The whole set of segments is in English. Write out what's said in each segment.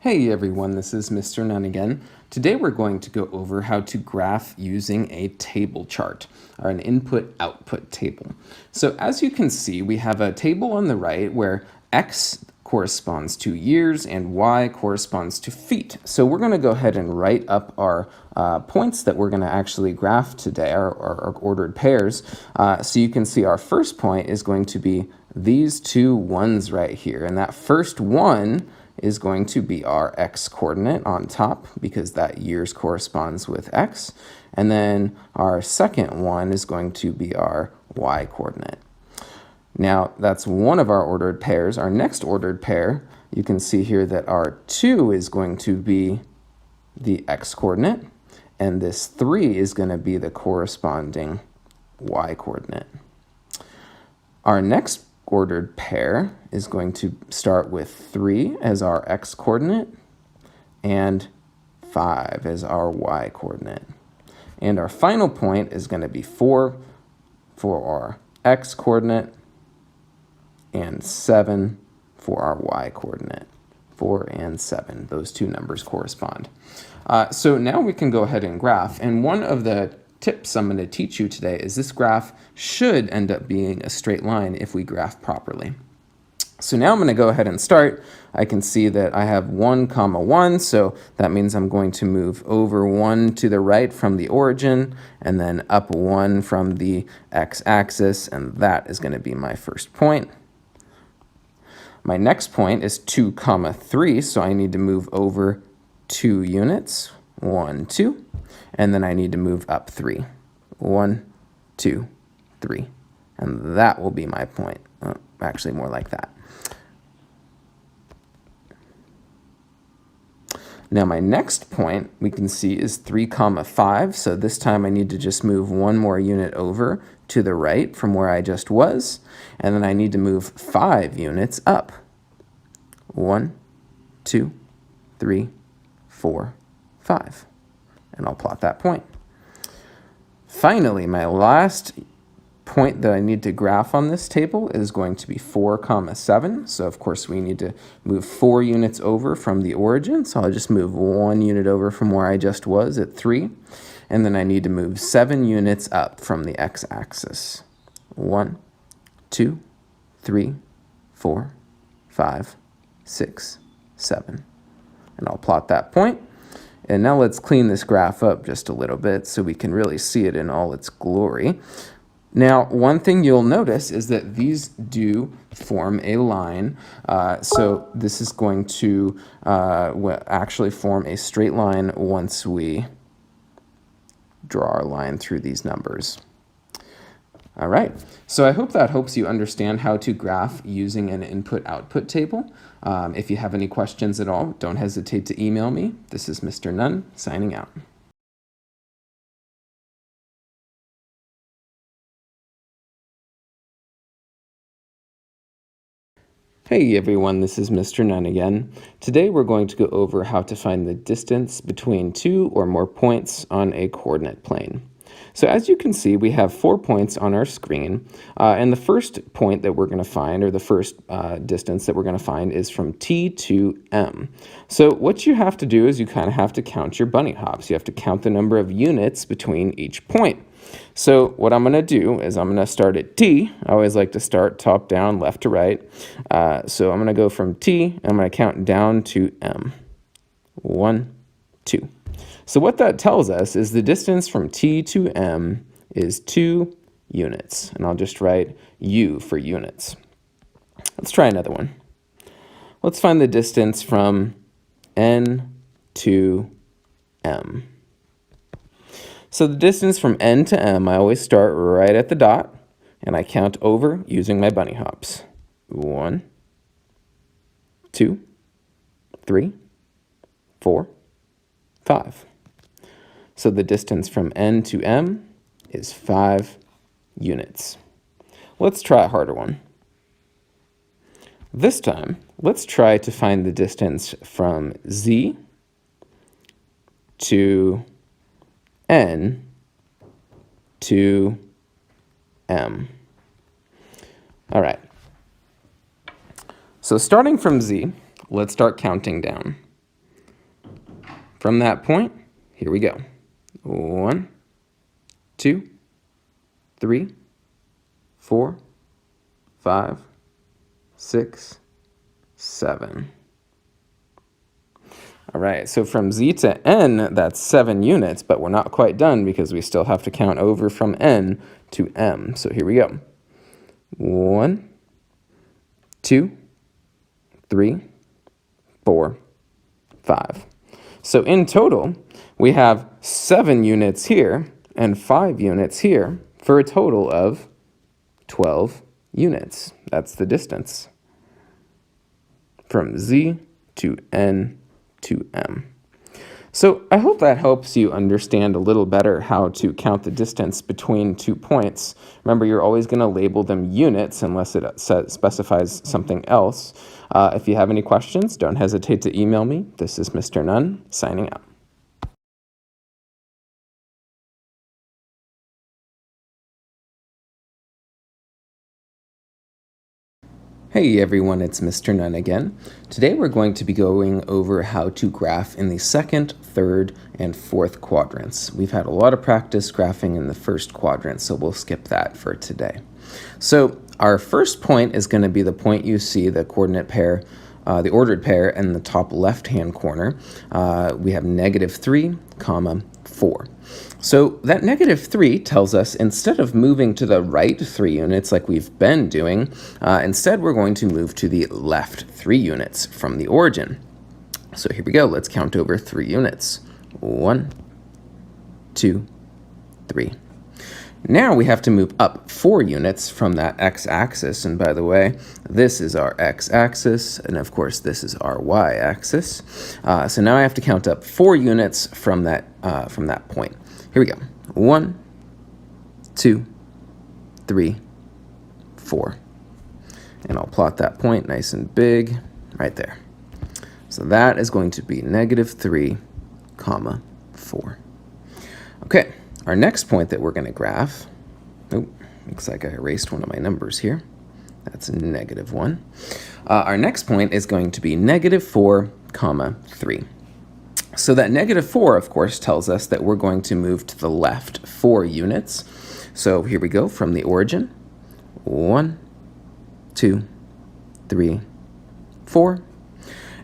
Hey everyone, this is Mr. Nunn again. Today we're going to go over how to graph using a table chart, or an input-output table. So as you can see, we have a table on the right where X corresponds to years and Y corresponds to feet. So we're going to go ahead and write up our points that we're going to actually graph today, our ordered pairs. So you can see our first point is going to be these two ones right here, and that first one is going to be our x coordinate on top because that years corresponds with x. And then our second one is going to be our y coordinate. Now that's one of our ordered pairs. Our next ordered pair, you can see here that our 2 is going to be the x coordinate, and this 3 is going to be the corresponding y coordinate. Our next ordered pair is going to start with 3 as our x coordinate and 5 as our y coordinate. And our final point is going to be 4 for our x coordinate and 7 for our y coordinate. 4 and 7, those two numbers correspond. So now we can go ahead and graph, and one of the tips I'm going to teach you today is this graph should end up being a straight line if we graph properly. So now I'm going to go ahead and start. I can see that I have 1, 1, so that means I'm going to move over 1 to the right from the origin, and then up 1 from the x-axis, and that is going to be my first point. My next point is 2, 3, so I need to move over 2 units, 1, 2. And then I need to move up 3. 1, 2, 3. And that will be my point. Actually, more like that. Now my next point we can see is 3, 5. So this time I need to just move 1 more unit over to the right from where I just was. And then I need to move 5 units up. 1, 2, 3, 4, 5. And I'll plot that point. Finally, my last point that I need to graph on this table is going to be 4, 7. So of course we need to move 4 units over from the origin. So I'll just move 1 unit over from where I just was at 3. And then I need to move 7 units up from the x-axis. 1, 2, 3, 4, 5, 6, 7. And I'll plot that point. And now let's clean this graph up just a little bit so we can really see it in all its glory. Now, one thing you'll notice is that these do form a line. So this is going to actually form a straight line once we draw our line through these numbers. All right, so I hope that helps you understand how to graph using an input-output table. If you have any questions at all, don't hesitate to email me. This is Mr. Nunn, signing out. Hey everyone, this is Mr. Nunn again. Today we're going to go over how to find the distance between 2 or more points on a coordinate plane. So as you can see, we have 4 points on our screen, and the first point that we're going to find, or the first distance that we're going to find, is from T to M. So what you have to do is you kind of have to count your bunny hops. You have to count the number of units between each point. So what I'm going to do is I'm going to start at T. I always like to start top down, left to right. So I'm going to go from T, and I'm going to count down to M. 1, 2. So what that tells us is the distance from T to M is 2 units. And I'll just write U for units. Let's try another one. Let's find the distance from N to M. So the distance from N to M, I always start right at the dot, and I count over using my bunny hops. 1, 2, 3, 4, 5. So the distance from N to M is 5 units. Let's try a harder one. This time, let's try to find the distance from Z to N to M. All right. So starting from Z, let's start counting down. from that point, here we go. 1, 2, 3, 4, 5, 6, 7. All right, so from Z to N, that's 7 units, but we're not quite done because we still have to count over from N to M. So here we go. 1, 2, 3, 4, 5. So in total, we have 7 units here and 5 units here for a total of 12 units. That's the distance from Z to N to M. So I hope that helps you understand a little better how to count the distance between 2 points. Remember, you're always going to label them units unless it specifies something else. If you have any questions, don't hesitate to email me. This is Mr. Nunn, signing out. Hey everyone, it's Mr. Nunn again. Today we're going to be going over how to graph in the second, third, and fourth quadrants. We've had a lot of practice graphing in the first quadrant, so we'll skip that for today. So our first point is going to be the point you see, the coordinate pair, the ordered pair in the top left-hand corner. We have -3, 4. So that -3 tells us instead of moving to the right 3 units like we've been doing, instead we're going to move to the left 3 units from the origin. So here we go. Let's count over 3 units. 1, 2, 3. Now we have to move up 4 units from that x-axis, and by the way, this is our x-axis, and of course this is our y-axis. So now I have to count up 4 units from that point. Here we go. 1, 2, 3, 4. And I'll plot that point nice and big right there. So that is going to be -3, 4. Okay. Our next point that we're going to graph, looks like I erased one of my numbers here. That's -1. Our next point is going to be -4, 3. So that -4, of course, tells us that we're going to move to the left 4 units. So here we go from the origin. 1, 2, 3, 4.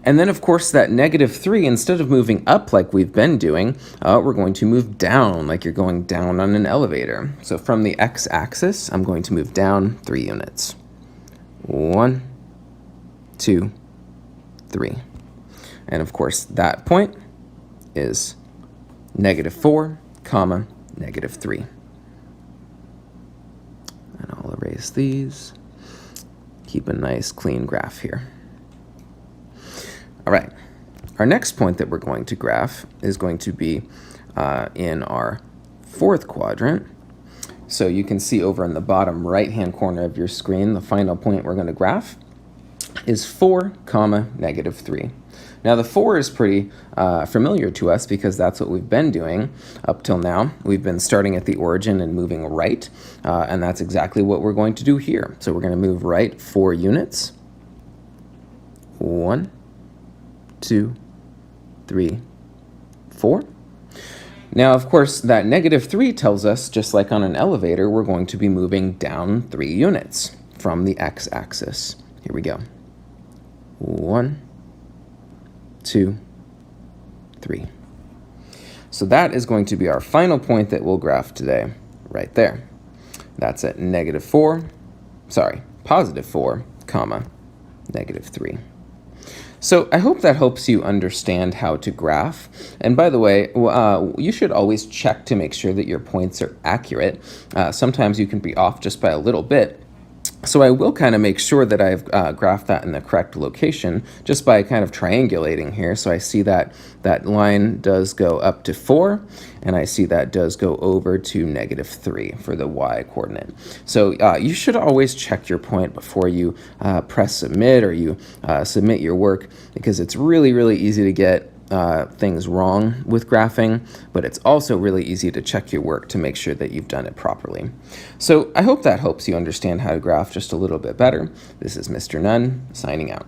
And then, of course, that -3, instead of moving up like we've been doing, we're going to move down like you're going down on an elevator. So from the x-axis, I'm going to move down 3 units. 1, 2, 3. And, of course, that point is -4, -3. And I'll erase these. Keep a nice, clean graph here. All right, our next point that we're going to graph is going to be in our fourth quadrant. So you can see over in the bottom right-hand corner of your screen, the final point we're going to graph is 4, -3. Now the 4 is pretty familiar to us because that's what we've been doing up till now. We've been starting at the origin and moving right, and that's exactly what we're going to do here. So we're going to move right 4 units. 1, 2, 3, 4. Now, of course, that -3 tells us, just like on an elevator, we're going to be moving down 3 units from the x-axis. Here we go. 1, 2, 3. So that is going to be our final point that we'll graph today, right there. That's at +4, -3. So I hope that helps you understand how to graph. And by the way, you should always check to make sure that your points are accurate. Sometimes you can be off just by a little bit. So I will kind of make sure that I've graphed that in the correct location just by kind of triangulating here. So I see that that line does go up to 4, and I see that does go over to -3 for the y coordinate. So you should always check your point before you press submit or you submit your work, because it's really, really easy to get things wrong with graphing, but it's also really easy to check your work to make sure that you've done it properly. So I hope that helps you understand how to graph just a little bit better. This is Mr. Nunn, signing out.